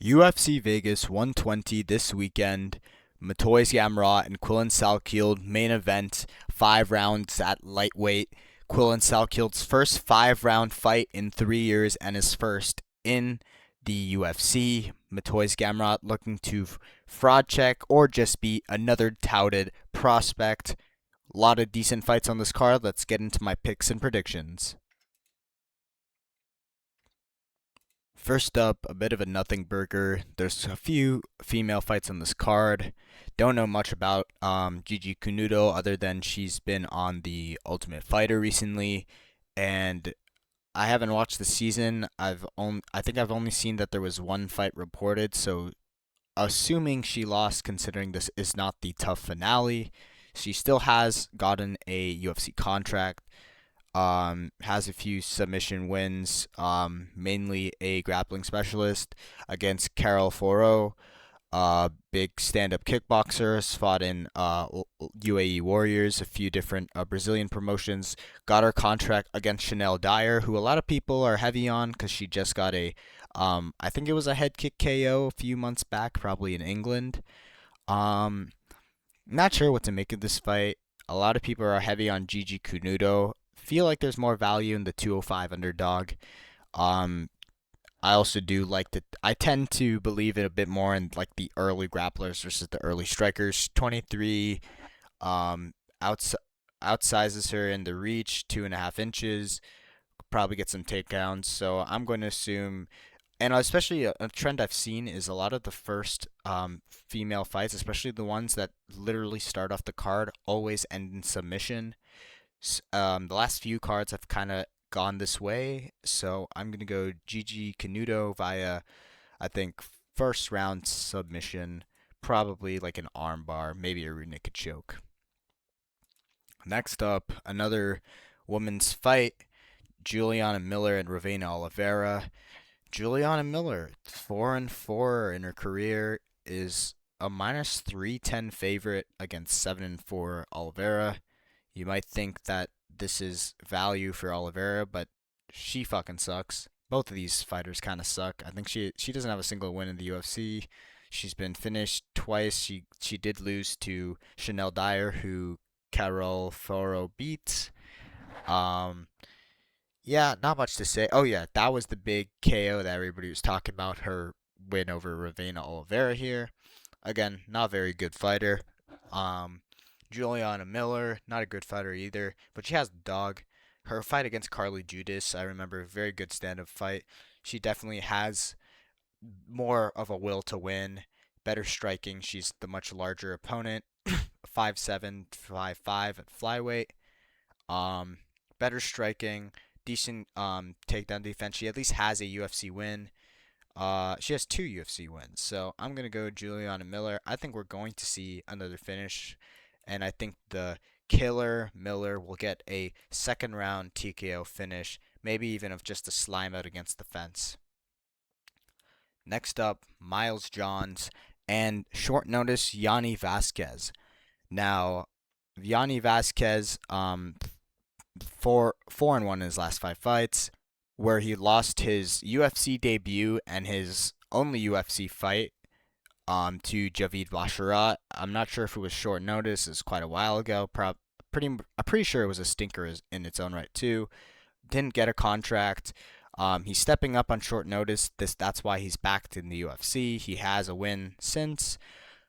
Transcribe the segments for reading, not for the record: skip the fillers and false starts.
UFC Vegas 120 this weekend. Matoi's Gamrot and Salkilld main event, 5 rounds at lightweight. Salkild's first 5 round fight in 3 years and his first in the UFC. Matoi's Gamrot looking to fraud check or just be another touted prospect. A lot of decent fights on this card. Let's get into my picks and predictions. First up, a bit of a nothing burger. There's a few female fights on this card. Don't know much about Gigi Kunudo other than she's been on the Ultimate Fighter recently, and I haven't watched the season. I think I've only seen that there was one fight reported, so assuming she lost, considering this is not the tough finale, she still has gotten a UFC contract. Has a few submission wins, mainly a grappling specialist against Carol Foro, big stand-up kickboxer, has fought in UAE Warriors, a few different Brazilian promotions. Got her contract against Chanel Dyer, who a lot of people are heavy on because she just got I think it was a head kick KO a few months back, probably in England. Not sure what to make of this fight. A lot of people are heavy on Gigi Kunudo. Feel like there's more value in the 205 underdog. Um, I also do like to. I tend to believe it a bit more in like the early grapplers versus the early strikers. 23 um outs outsizes her in the reach 2.5 inches. Probably get some takedowns. So I'm going to assume, and especially a trend I've seen is a lot of the first female fights, especially the ones that literally start off the card, always end in submission. The last few cards have kind of gone this way, so I'm gonna go Gigi Canuto via, I think, first round submission, probably like an armbar, maybe a rear naked choke. Next up, another women's fight: Juliana Miller and Ravena Oliveira. Juliana Miller, 4-4 in her career, is a -310 favorite against 7-4 Oliveira. You might think that this is value for Oliveira, but she fucking sucks. Both of these fighters kind of suck. I think she doesn't have a single win in the UFC. She's been finished twice. She did lose to Chanel Dyer, who Carol Foro beat. Um, yeah, not much to say. Oh yeah, that was the big KO that everybody was talking about. Her win over Ravena Oliveira here. Again, not a very good fighter. Um, Juliana Miller, not a good fighter either, but she has the dog. Her fight against Carly Judas, I remember, very good stand-up fight. She definitely has more of a will to win, better striking. She's the much larger opponent, 5'7", 5'5" at flyweight. Um, Better striking, decent takedown defense. She at least has a UFC win. She has 2 UFC wins, so I'm gonna go Juliana Miller. I think we're going to see another finish, and I think the killer Miller will get a second round TKO finish, maybe even of just a slime out against the fence. Next up, Miles Johns and short notice Yanni Vasquez. Now, Yanni Vasquez, 4-1 in his last 5 fights, where he lost his UFC debut and his only UFC fight to Javid Basharat. I'm not sure if it was short notice. It's quite a while ago. I'm pretty sure it was a stinker in its own right too. Didn't get a contract. He's stepping up on short notice. That's why he's back in the UFC. He has a win since.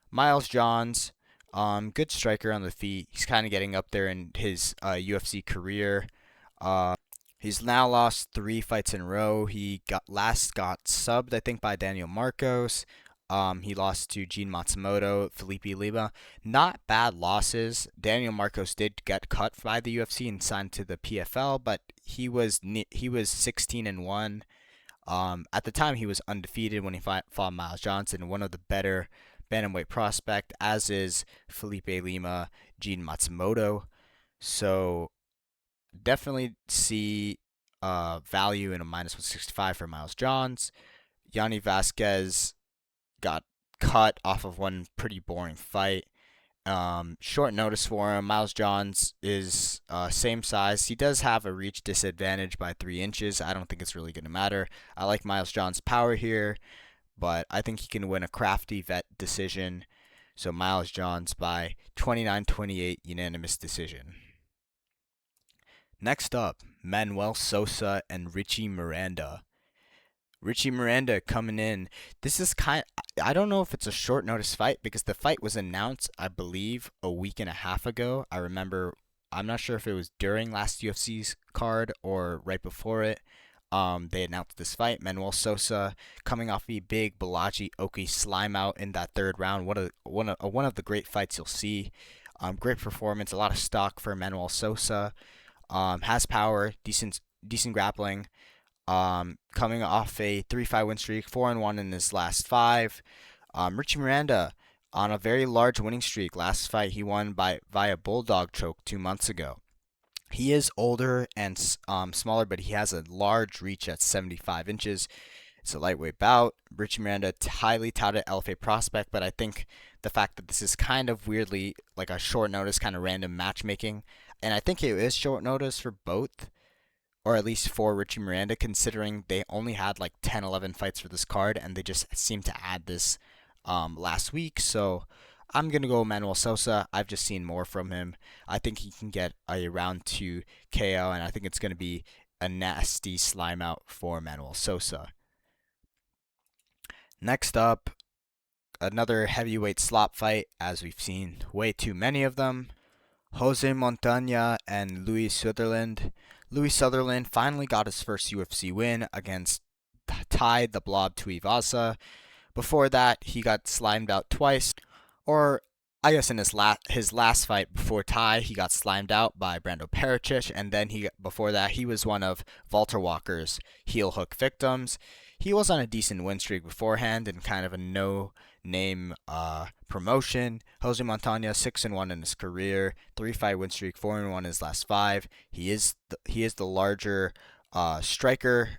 Miles Johns, good striker on the feet. He's kind of getting up there in his UFC career. He's now lost 3 fights in a row. He got subbed, I think, by Daniel Marcos. He lost to Gene Matsumoto, Felipe Lima. Not bad losses. Daniel Marcos did get cut by the UFC and signed to the PFL, but he was 16-1. At the time, he was undefeated when he fought Miles Johnson, one of the better bantamweight prospect, as is Felipe Lima, Gene Matsumoto. So definitely see value in a -165 for Miles Johns. Yanni Vasquez got cut off of one pretty boring fight. Short notice for him. Miles Johns is same size. He does have a reach disadvantage by 3 inches. I don't think it's really going to matter. I like Miles Johns' power here, but I think he can win a crafty vet decision. So Miles Johns by 29-28 unanimous decision. Next up, Manuel Sosa and Richie Miranda. Richie Miranda coming in. This is I don't know if it's a short notice fight because the fight was announced, I believe, a week and a half ago. I'm not sure if it was during last UFC's card or right before it. They announced this fight. Manuel Sosa coming off a big Balaji Oki slime out in that third round. One of the great fights you'll see. Great performance, a lot of stock for Manuel Sosa. Has power, decent grappling. Coming off a 3-5 win streak, 4-1 in his last 5. Richie Miranda on a very large winning streak. Last fight he won via bulldog choke 2 months ago. He is older and smaller, but he has a large reach at 75 inches. It's a lightweight bout. Richie Miranda, highly touted LFA prospect, but I think the fact that this is kind of weirdly like a short notice, kind of random matchmaking, and I think it is short notice for both, or at least for Richie Miranda, considering they only had like 10, 11 fights for this card, and they just seemed to add this last week. So I'm going to go Manuel Sosa. I've just seen more from him. I think he can get a round 2 KO, and I think it's going to be a nasty slime out for Manuel Sosa. Next up, another heavyweight slop fight, as we've seen way too many of them. Jose Montaña and Louis Sutherland. Louis Sutherland finally got his first UFC win against Tai the Blob Tuivasa. Before that, he got slimed out twice. Or, I guess in his last fight before Tai, he got slimed out by Brando Pericic, and then before that, he was one of Walter Walker's heel hook victims. He was on a decent win streak beforehand and kind of a no-name promotion. Jose Montaña 6-1 in his career, 3-5 win streak, 4-1 in his last 5. He is the larger striker,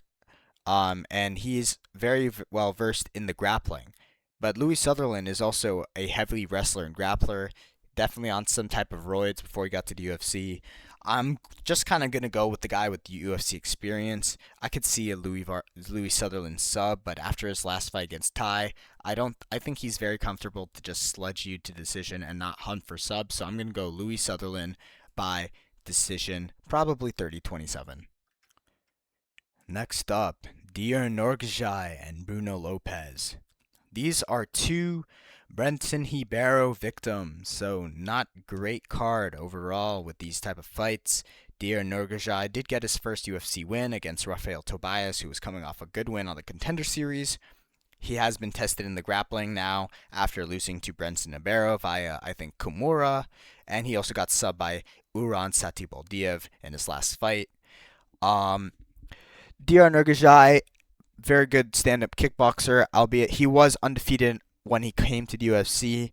and he's very well versed in the grappling. But Louis Sutherland is also a heavy wrestler and grappler, definitely on some type of roids before he got to the UFC. I'm just kind of going to go with the guy with the UFC experience. I could see a Louis Sutherland sub, but after his last fight against Tai, I think he's very comfortable to just sludge you to decision and not hunt for subs. So I'm going to go Louis Sutherland by decision, probably 30-27. Next up, Dier Norgajai and Bruno Lopez. These are two Brenton Ribeiro victims, so not great card overall with these type of fights. Dier Norgajai did get his first UFC win against Rafael Tobias, who was coming off a good win on the Contender Series. He has been tested in the grappling now after losing to Brenton Ribeiro via, I think, Kimura, and he also got subbed by Uran Satibaldiev in his last fight. Dier Norgajai, very good stand-up kickboxer, albeit he was undefeated when he came to the UFC.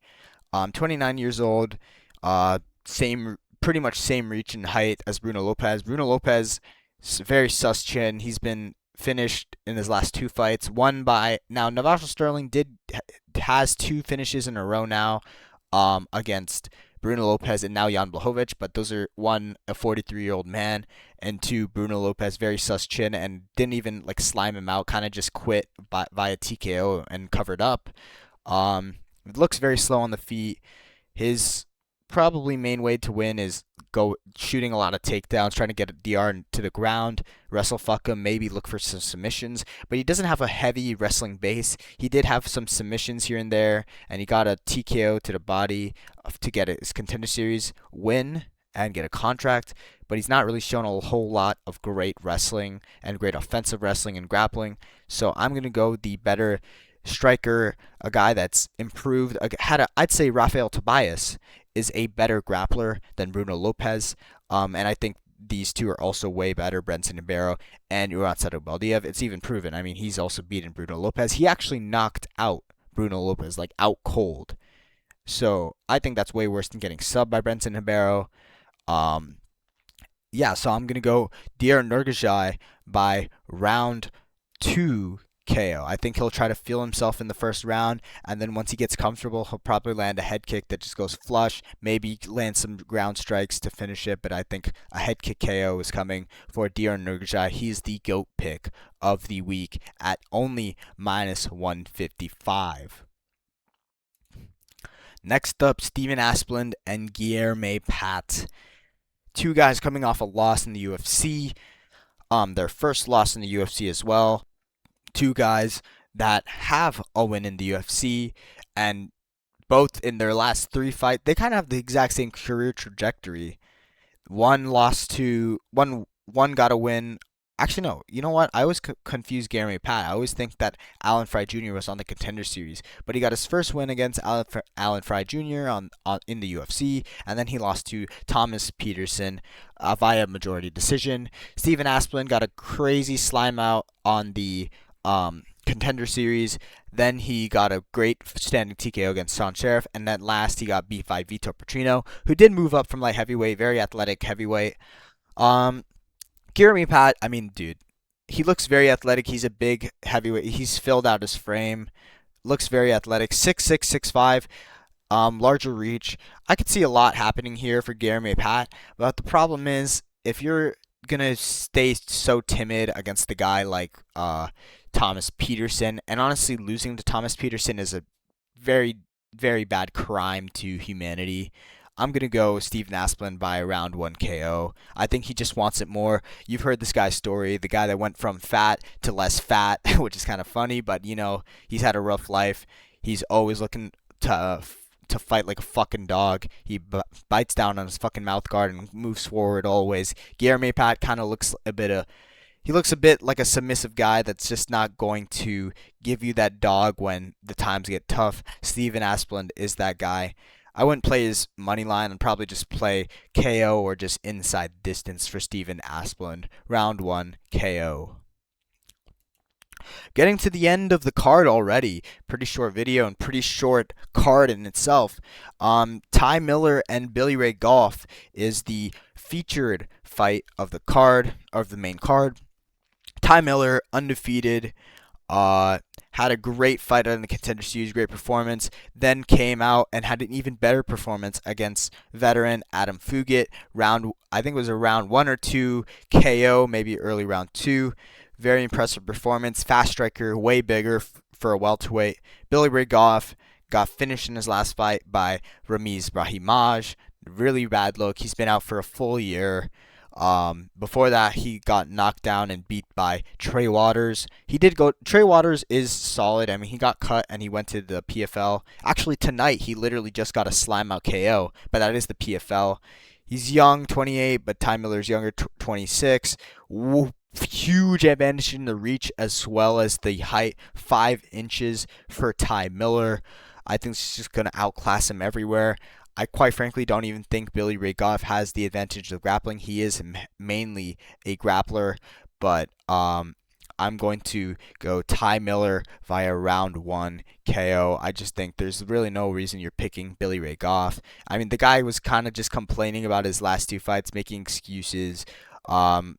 29 years old, pretty much same reach and height as Bruno Lopez. Bruno Lopez, very sus chin. He's been finished in his last 2 fights. Now Navajo Sterling has 2 finishes in a row now, against Bruno Lopez and now Jan Blachowicz, but those are, 1, a 43-year-old man, and 2, Bruno Lopez, very sus chin, and didn't even like slime him out, kind of just quit via TKO and covered up. It looks very slow on the feet. His probably main way to win is go shooting a lot of takedowns, trying to get DR to the ground, wrestle fuck him, maybe look for some submissions, but he doesn't have a heavy wrestling base. He did have some submissions here and there, and he got a TKO to the body to get his Contender Series win and get a contract, but he's not really shown a whole lot of great wrestling and great offensive wrestling and grappling. So I'm going to go the better striker, a guy that's improved. I'd say Rafael Tobias is a better grappler than Bruno Lopez, and I think these two are also way better, Brenton Ribeiro and Uran Satibaldiev. It's even proven. I mean, he's also beaten Bruno Lopez. He actually knocked out Bruno Lopez, like out cold. So I think that's way worse than getting subbed by Brenton Ribeiro. So I'm going to go Dier Norgajai by round 2 KO. I think he'll try to feel himself in the first round, and then once he gets comfortable, he'll probably land a head kick that just goes flush, maybe land some ground strikes to finish it, but I think a head kick KO is coming for Dior Nurgaj. He's the GOAT pick of the week at only minus 155. Next up, Steven Asplund and Guilherme Pat. Two guys coming off a loss in the UFC. Their first loss in the UFC as well. Two guys that have a win in the UFC, and both in their last three fights, they kind of have the exact same career trajectory. One lost to one got a win. Actually, no. You know what? I always confuse Gamrot Pat. I always think that Alan Fry Jr. was on the Contender Series, but he got his first win against Alan Fry Jr. on in the UFC, and then he lost to Thomas Peterson via majority decision. Steven Asplund got a crazy slime out on the Contender Series. Then he got a great standing TKO against Sean Sheriff, and then last he got beat by Vitor Petrino, who did move up from light heavyweight, very athletic heavyweight. Guilherme Pat, I mean, dude, he looks very athletic. He's a big heavyweight. He's filled out his frame. Looks very athletic. 6'6", 6'5", larger reach. I could see a lot happening here for Guilherme Pat, but the problem is if you're gonna stay so timid against a guy like Thomas Peterson, and honestly, losing to Thomas Peterson is a very, very bad crime to humanity. I'm going to go Steven Asplund by round 1 KO. I think he just wants it more. You've heard this guy's story, the guy that went from fat to less fat, which is kind of funny, but, you know, he's had a rough life. He's always looking to fight like a fucking dog. He bites down on his fucking mouth guard and moves forward always. Guilherme Pat kind of looks he looks a bit like a submissive guy that's just not going to give you that dog when the times get tough. Steven Asplund is that guy. I wouldn't play his money line. I'd probably just play KO or just inside distance for Steven Asplund. Round 1 KO. Getting to the end of the card already. Pretty short video and pretty short card in itself. Ty Miller and Billy Ray Goff is the featured fight of the card, of the main card. Ty Miller, undefeated, had a great fight on the Contender Series, great performance, then came out and had an even better performance against veteran Adam Fugit. I think it was a round 1 or 2 KO, maybe early round 2. Very impressive performance. Fast striker, way bigger for a welterweight. Billy Ray Goff got finished in his last fight by Ramiz Brahimaj. Really bad look. He's been out for a full year. Before that, he got knocked down and beat by Trey Waters. Trey Waters is solid. I mean, he got cut and he went to the PFL. Actually, tonight, he literally just got a slime out KO, but that is the PFL. He's young, 28, but Ty Miller's younger, 26. Huge advantage in the reach as well as the height, 5 inches for Ty Miller. I think he's just going to outclass him everywhere. I quite frankly don't even think Billy Ray Goff has the advantage of grappling. He is mainly a grappler, but I'm going to go Ty Miller via round 1 KO. I just think there's really no reason you're picking Billy Ray Goff. I mean, the guy was kind of just complaining about his last 2 fights, making excuses,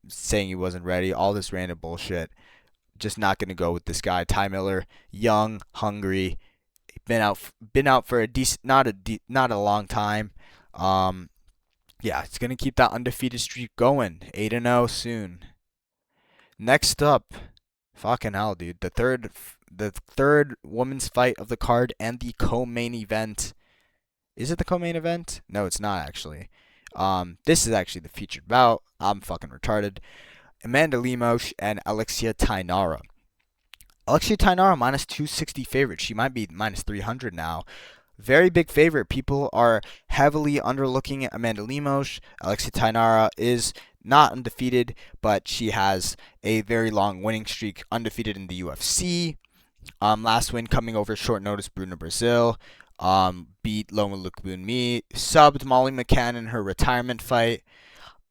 saying he wasn't ready, all this random bullshit. Just not going to go with this guy. Ty Miller, young, hungry, been out for a decent, not a long time. Yeah, it's gonna keep that undefeated streak going. 8-0 soon. Next up, fucking hell, dude. The third women's fight of the card and the co-main event. Is it the co-main event? No, it's not actually. This is actually the featured bout. I'm fucking retarded. Amanda Lemos and Alexia Tainara. Alexia Tainara minus 260 favorite. She might be minus 300 now. Very big favorite. People are heavily underlooking at Amanda Lemos. Alexia Tainara is not undefeated, but she has a very long winning streak, undefeated in the UFC. Last win coming over short notice, Bruna Brazil. Beat Loma Lukbunmi. Subbed Molly McCann in her retirement fight.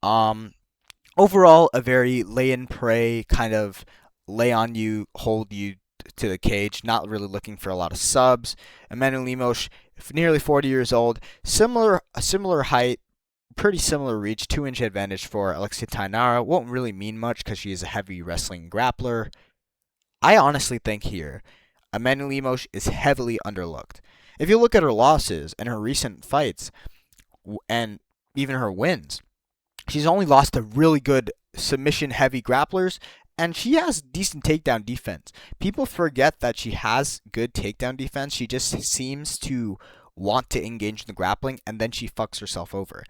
Overall, a very lay and pray kind of lay on you, hold you to the cage, not really looking for a lot of subs. Amanda Lemos, nearly 40 years old, similar height, pretty similar reach, 2-inch advantage for Alexia Tainara. Won't really mean much because she is a heavy wrestling grappler. I honestly think here Amanda Lemos is heavily underlooked. If you look at her losses and her recent fights and even her wins, she's only lost to really good submission heavy grapplers, and she has decent takedown defense. People forget that she has good takedown defense. She just seems to want to engage in the grappling, and then she fucks herself over.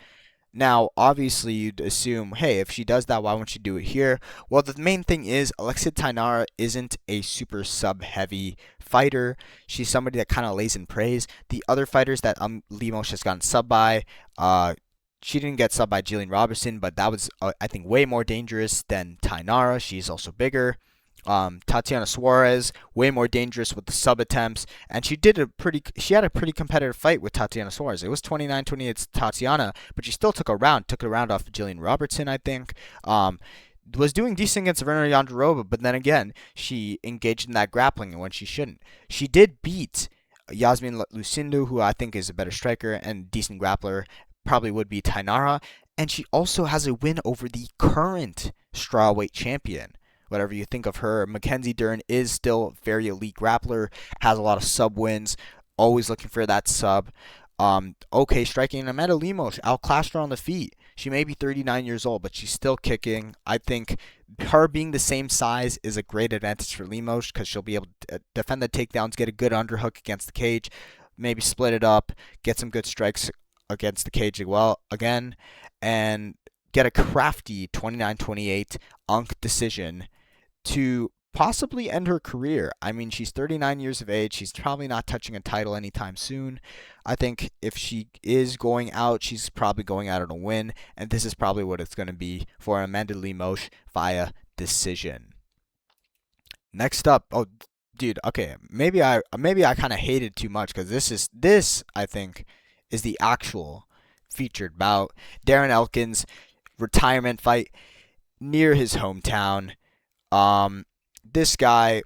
Now, obviously, you'd assume, hey, if she does that, why won't she do it here? Well, the main thing is, Alexia Tainara isn't a super sub heavy fighter. She's somebody that kind of lays in praise. The other fighters that Lemos has gotten sub by, she didn't get sub by Jillian Robertson, but that was, I think, way more dangerous than Tainara. She's also bigger. Tatiana Suarez, way more dangerous with the sub attempts, and she had a pretty competitive fight with Tatiana Suarez. It was 29-28 to Tatiana, but she still took a round off of Jillian Robertson, I think. Was doing decent against Verena Yonderova, but then again, she engaged in that grappling when she shouldn't. She did beat Yasmin Lucindu, who I think is a better striker and decent grappler, probably would be Tainara, and she also has a win over the current strawweight champion. Whatever you think of her, Mackenzie Dern is still very elite grappler, has a lot of sub wins, always looking for that sub. Okay, striking. Amanda Lemos outclassed her on the feet. She may be 39 years old, but she's still kicking. I think her being the same size is a great advantage for Lemos because she'll be able to defend the takedowns, get a good underhook against the cage, maybe split it up, get some good strikes against the cage as well again, and get a crafty 29-28 decision to possibly end her career. I mean, she's 39 years of age. She's probably not touching a title anytime soon. I think if she is going out, she's probably going out on a win, and this is probably what it's going to be for Amanda Lemos via decision. Next up, oh, dude, okay, maybe I kind of hated too much because this I think is the actual featured bout. Darren Elkins retirement fight near his hometown. This guy,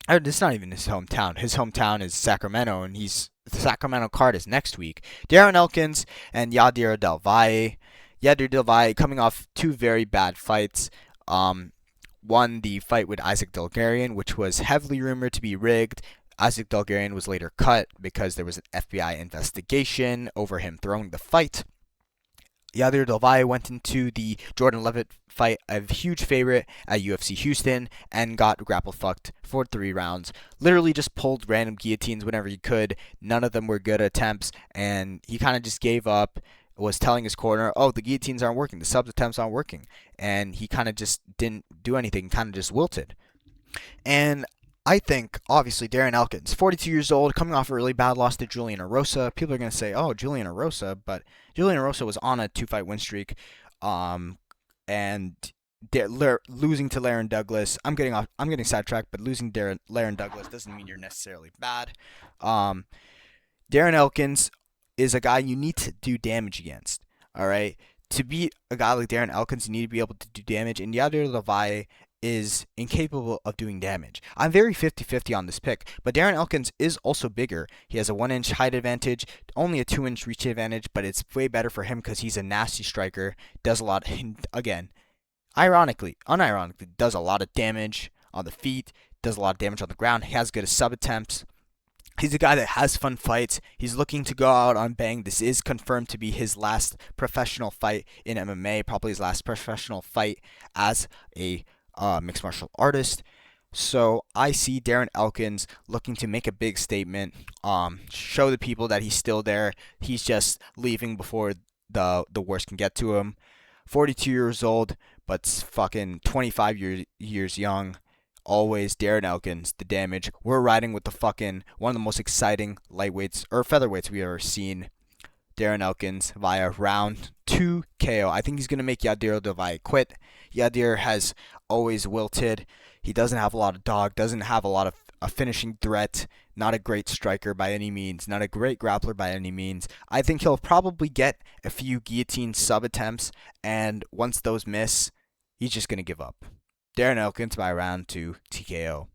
it's not even his hometown. His hometown is Sacramento, and the Sacramento card is next week. Darren Elkins and Yadir Del Valle. Yadir Del Valle coming off two very bad fights. Won the fight with Isaac Delgarian, which was heavily rumored to be rigged. Isaac Delgarian was later cut because there was an FBI investigation over him throwing the fight. Yadir Del Valle went into the Jordan Levitt fight a huge favorite at UFC Houston and got grapple fucked for 3 rounds. Literally just pulled random guillotines whenever he could. None of them were good attempts, and he kind of just gave up. Was telling his corner, oh, the guillotines aren't working, the sub attempts aren't working. And he kind of just didn't do anything, kind of just wilted. And I think, obviously, Darren Elkins, 42 years old, coming off a really bad loss to Julian Erosa. People are going to say, oh, Julian Erosa, but Julian Erosa was on a 2-fight win streak, and losing to Laren Douglas. I'm getting sidetracked, but losing Laren Douglas doesn't mean you're necessarily bad. Darren Elkins is a guy you need to do damage against, all right? To beat a guy like Darren Elkins, you need to be able to do damage, and Yadir Levi is incapable of doing damage. I'm very 50-50 on this pick, but Darren Elkins is also bigger. He has a 1-inch height advantage, only a 2-inch reach advantage, but it's way better for him because he's a nasty striker, does a lot, again, unironically, does a lot of damage on the feet, does a lot of damage on the ground, he has good sub attempts. He's a guy that has fun fights. He's looking to go out on bang. This is confirmed to be his last professional fight in MMA, probably his last professional fight as a mixed martial artist. So I see Darren Elkins looking to make a big statement, show the people that he's still there. He's just leaving before the worst can get to him. 42 years old, but fucking 25 years young. Always Darren Elkins, the damage. We're riding with the fucking one of the most exciting lightweights or featherweights we've ever seen. Darren Elkins via round 2 KO. I think he's going to make Yadir Del Valle quit. Yadir has always wilted. He doesn't have a lot of dog, doesn't have a lot of a finishing threat, not a great striker by any means, not a great grappler by any means. I think he'll probably get a few guillotine sub attempts, and once those miss, he's just going to give up. Darren Elkins by round 2 TKO.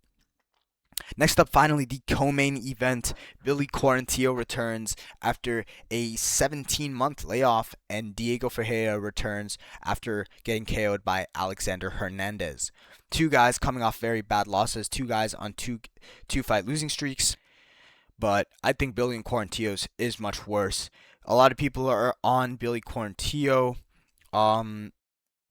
Next up, finally, the co-main event. Billy Quarantillo returns after a 17-month layoff, and Diego Ferreira returns after getting KO'd by Alexander Hernandez. Two guys coming off very bad losses, two guys on two fight losing streaks, but I think Billy Quarantillo's is much worse. A lot of people are on Billy Quarantillo. Um,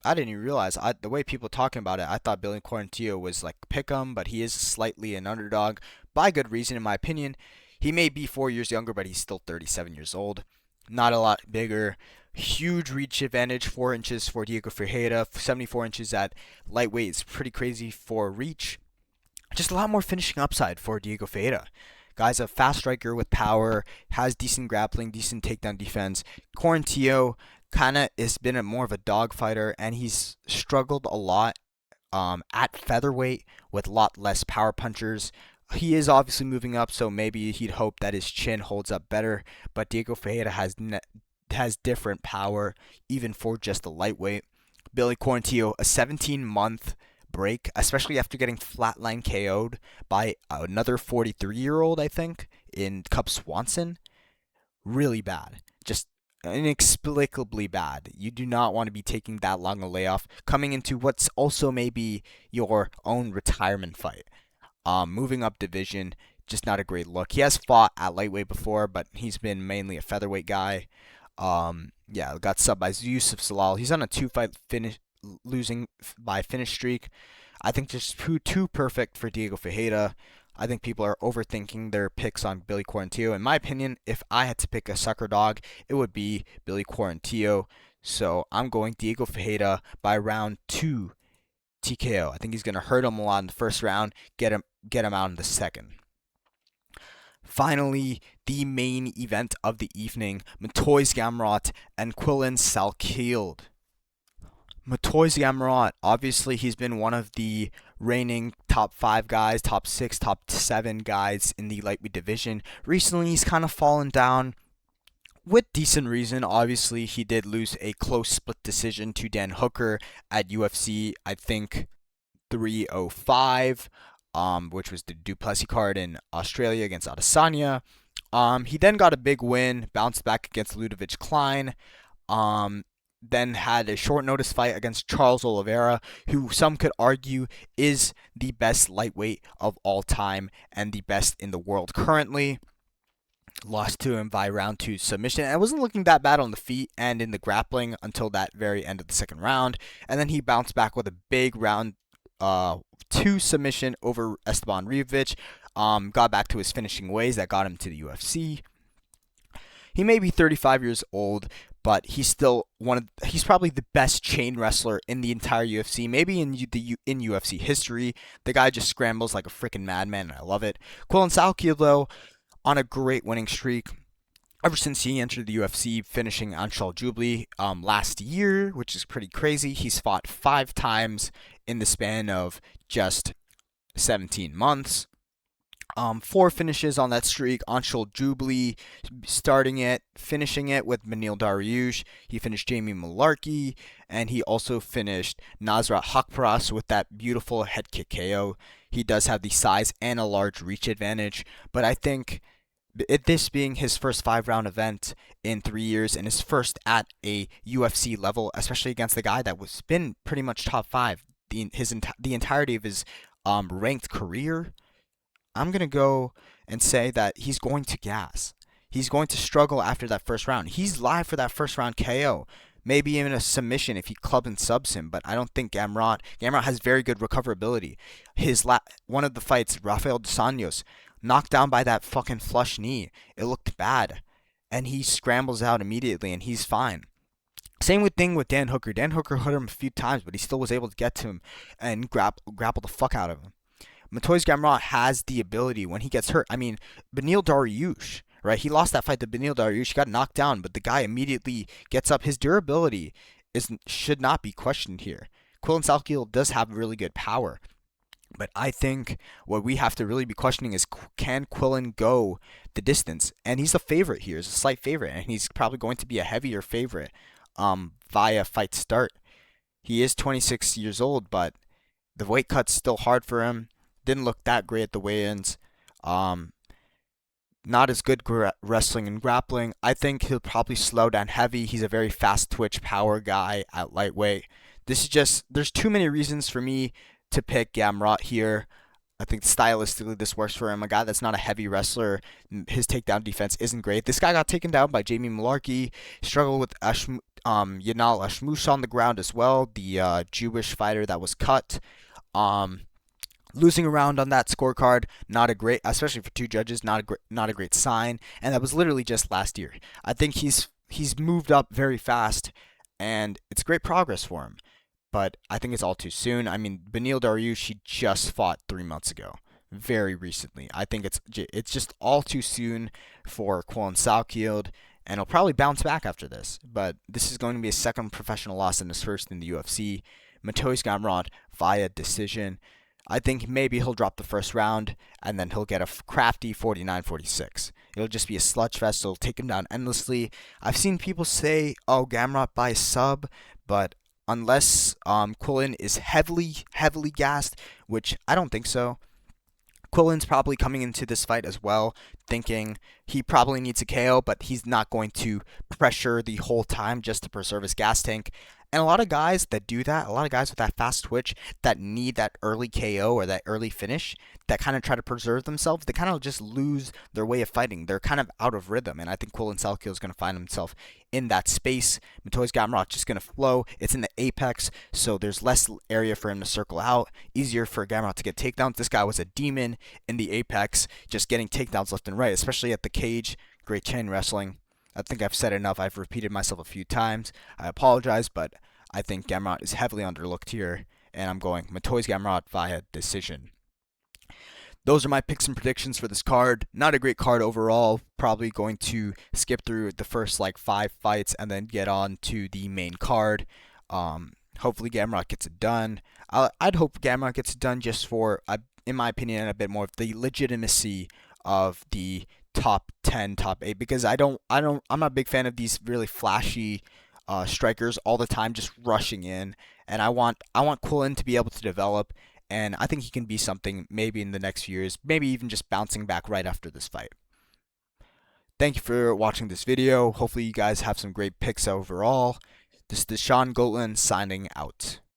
I didn't even realize the way people talking about it. I thought Billy Quarantillo was like pick'em, but he is slightly an underdog by good reason, in my opinion. He may be 4 years younger, but he's still 37 years old. Not a lot bigger. Huge reach advantage, 4 inches for Diego Ferreira. 74 inches at lightweight is pretty crazy for reach. Just a lot more finishing upside for Diego Ferreira. Guy's a fast striker with power, has decent grappling, decent takedown defense. Quarantillo kind of has been more of a dog fighter, and he's struggled a lot at featherweight with a lot less power punchers. He is obviously moving up, so maybe he'd hope that his chin holds up better. But Diego Ferreira has different power, even for just a lightweight. Billy Quarantillo, a 17-month break, especially after getting flatline KO'd by another 43-year-old, I think, in Cub Swanson. Really bad. Just inexplicably bad. You do not want to be taking that long a layoff coming into what's also maybe your own retirement fight. Moving up division, just not a great look. He has fought at lightweight before, but he's been mainly a featherweight guy. Yeah, got subbed by Yusuf Salal. He's on a two-fight finish, losing by finish streak. I think just too perfect for Diego Ferreira. I think people are overthinking their picks on Billy Quarantillo. In my opinion, if I had to pick a sucker dog, it would be Billy Quarantillo. So I'm going Diego Ferreira by round 2 TKO. I think he's going to hurt him a lot in the first round, get him out in the second. Finally, the main event of the evening, Matois Gamrot and Quillen Salkilld. Matois Gamrot, obviously he's been one of the reigning top 5 guys, top 6, top 7 guys in the lightweight division. Recently he's kind of fallen down with decent reason. Obviously he did lose a close split decision to Dan Hooker at UFC, I think 305, which was the Duplessis card in Australia against Adesanya. He then got a big win, bounced back against Ludovic Klein. Then had a short notice fight against Charles Oliveira, who some could argue is the best lightweight of all time and the best in the world currently. Lost to him by round 2 submission. And it wasn't looking that bad on the feet and in the grappling until that very end of the second round. And then he bounced back with a big round 2 submission over Esteban Rivovic. Got back to his finishing ways that got him to the UFC. He may be 35 years old, but he's still he's probably the best chain wrestler in the entire UFC, maybe in UFC history. The guy just scrambles like a freaking madman, and I love it. Quillen Salkilld, though, on a great winning streak ever since he entered the UFC, finishing Anshul Jubilee last year, which is pretty crazy. He's fought 5 times in the span of just 17 months. 4 finishes on that streak. Anshul Jubilee starting it, finishing it with Beneil Dariush. He finished Jamie Mullarkey, and he also finished Nasrat Haqparast with that beautiful head kick KO. He does have the size and a large reach advantage, but I think this being his first 5-round event in 3 years and his first at a UFC level, especially against the guy that was been pretty much top 5 the entirety of his ranked career, I'm going to go and say that he's going to gas. He's going to struggle after that first round. He's live for that first round KO. Maybe even a submission if he club and subs him, but I don't think Gamrot has very good recoverability. One of the fights, Rafael dos Anjos, knocked down by that fucking flush knee. It looked bad. And he scrambles out immediately and he's fine. Same thing with Dan Hooker. Dan Hooker hit him a few times, but he still was able to get to him and grapple the fuck out of him. Matois Gamrot has the ability when he gets hurt. I mean, Beneil Dariush, right? He lost that fight to Beneil Dariush, got knocked down, but the guy immediately gets up. His durability should not be questioned here. Quillen Salkilld does have really good power, but I think what we have to really be questioning is, can Quillen go the distance? And he's a favorite here. He's a slight favorite, and he's probably going to be a heavier favorite via fight start. He is 26 years old, but the weight cut's still hard for him. Didn't look that great at the weigh-ins. Um, Not as good wrestling and grappling. I think he'll probably slow down heavy. He's a very fast twitch power guy at lightweight. This is just, there's too many reasons for me to pick Gamrot here. I think stylistically this works for him. A guy that's not a heavy wrestler, his takedown defense isn't great. This guy got taken down by Jamie Malarkey. Struggled with Yanal Ashmush on the ground as well, the Jewish fighter that was cut. Um, Losing a round on that scorecard, not a great, especially for two judges, not a great sign. And that was literally just last year. I think he's moved up very fast, and it's great progress for him. But I think it's all too soon. I mean, Beneil Dariush, he just fought 3 months ago, very recently. I think it's just all too soon for Quillen Salkilld, and he'll probably bounce back after this. But this is going to be a second professional loss and his first in the UFC. Mateusz Gamrot via decision. I think maybe he'll drop the first round, and then he'll get a crafty 49-46. It'll just be a sludgefest. It'll take him down endlessly. I've seen people say, oh, Gamrot by sub, but unless Quillen is heavily gassed, which I don't think so. Quillen's probably coming into this fight as well, thinking he probably needs a KO, but he's not going to pressure the whole time just to preserve his gas tank. And a lot of guys that do that, a lot of guys with that fast twitch that need that early KO or that early finish, that kind of try to preserve themselves, they kind of just lose their way of fighting. They're kind of out of rhythm, and I think Quillen Salkilld is going to find himself in that space. Mateusz Gamrot just going to flow. It's in the apex, so there's less area for him to circle out. Easier for Gamrot to get takedowns. This guy was a demon in the apex, just getting takedowns left and right, especially at the cage. Great chain wrestling. I think I've said enough. I've repeated myself a few times. I apologize, but I think Gamrot is heavily underlooked here, and I'm going Mateusz Gamrot via decision. Those are my picks and predictions for this card. Not a great card overall. Probably going to skip through the first like 5 fights and then get on to the main card. Hopefully Gamrot gets it done. I'd hope Gamrot gets it done just for, in my opinion, a bit more of the legitimacy of the top 10, top 8, because I'm not a big fan of these really flashy strikers all the time just rushing in, and I want Quillen to be able to develop, and I think he can be something maybe in the next few years, maybe even just bouncing back right after this fight. Thank you for watching this video. Hopefully you guys have some great picks overall. This is Sean Goatland signing out.